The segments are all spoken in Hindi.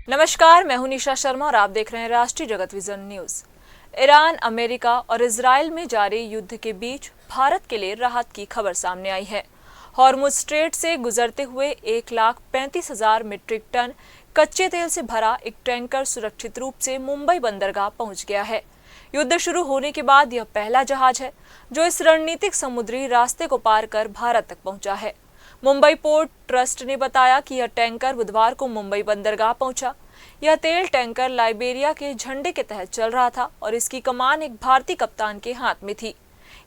नमस्कार, मैं हूं निशा शर्मा और आप देख रहे हैं राष्ट्रीय जगत विजन न्यूज। ईरान, अमेरिका और इजराइल में जारी युद्ध के बीच भारत के लिए राहत की खबर सामने आई है। हॉर्मुज स्ट्रेट से गुजरते हुए 1,35,000 मीट्रिक टन कच्चे तेल से भरा एक टैंकर सुरक्षित रूप से मुंबई बंदरगाह पहुंच गया है। युद्ध शुरू होने के बाद यह पहला जहाज है जो इस रणनीतिक समुद्री रास्ते को पार कर भारत तक पहुंचा है। मुंबई पोर्ट ट्रस्ट ने बताया कि यह टैंकर बुधवार को मुंबई बंदरगाह पहुंचा। यह तेल टैंकर लाइबेरिया के झंडे के तहत चल रहा था और इसकी कमान एक भारतीय कप्तान के हाथ में थी।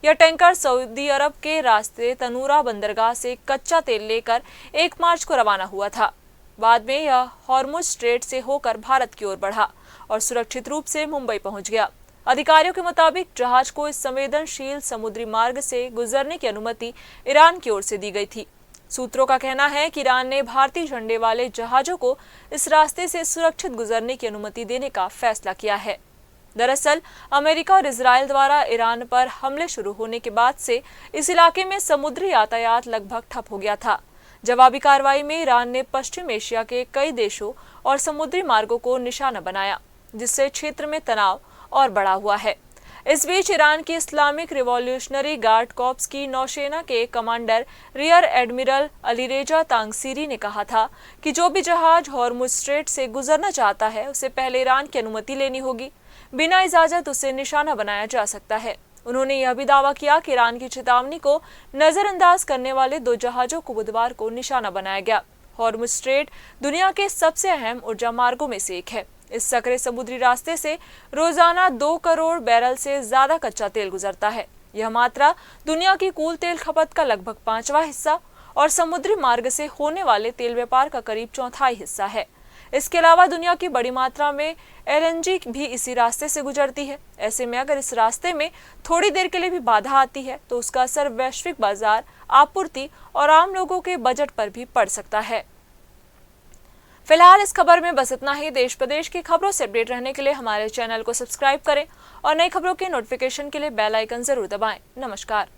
यह टैंकर सऊदी अरब के रास्ते तनूरा बंदरगाह से कच्चा तेल लेकर 1 मार्च को रवाना हुआ था। बाद में यह हॉर्मुज स्ट्रेट से होकर भारत की ओर बढ़ा और सुरक्षित रूप से मुंबई पहुंच गया। अधिकारियों के मुताबिक जहाज को इस संवेदनशील समुद्री मार्ग से गुजरने की अनुमति ईरान की ओर से दी गई थी। सूत्रों का कहना है कि ईरान ने भारतीय झंडे वाले जहाजों को इस रास्ते से सुरक्षित गुजरने की अनुमति देने का फैसला किया है। दरअसल अमेरिका और इजराइल द्वारा ईरान पर हमले शुरू होने के बाद से इस इलाके में समुद्री यातायात लगभग ठप हो गया था। जवाबी कार्रवाई में ईरान ने पश्चिम एशिया के कई देशों और समुद्री मार्गों को निशाना बनाया, जिससे क्षेत्र में तनाव और बढ़ा हुआ है। इस बीच ईरान की इस्लामिक रिवॉल्यूशनरी गार्ड कॉर्प्स की नौसेना के कमांडर रियर एडमिरल अलीरेजा तांगसीरी ने कहा था कि जो भी जहाज हॉर्मुज स्ट्रेट से गुजरना चाहता है उसे पहले ईरान की अनुमति लेनी होगी। बिना इजाजत उसे निशाना बनाया जा सकता है। उन्होंने यह भी दावा किया कि ईरान की चेतावनी को नजरअंदाज करने वाले 2 जहाजों को बुधवार को निशाना बनाया गया। हॉर्मुज स्ट्रेट दुनिया के सबसे अहम ऊर्जा मार्गों में से एक है। इस सकरे समुद्री रास्ते से रोजाना 2 करोड़ बैरल से ज्यादा कच्चा तेल गुजरता है। यह मात्रा दुनिया की कुल तेल खपत का लगभग 5वां हिस्सा और समुद्री मार्ग से होने वाले तेल व्यापार का करीब 1/4 हिस्सा है। इसके अलावा दुनिया की बड़ी मात्रा में LNG भी इसी रास्ते से गुजरती है। ऐसे में अगर इस रास्ते में थोड़ी देर के लिए भी बाधा आती है तो उसका असर वैश्विक बाजार, आपूर्ति और आम लोगों के बजट पर भी पड़ सकता है। फिलहाल इस खबर में बस इतना ही। देश प्रदेश की खबरों से अपडेट रहने के लिए हमारे चैनल को सब्सक्राइब करें और नई खबरों के नोटिफिकेशन के लिए बेल आइकन जरूर दबाएं। नमस्कार।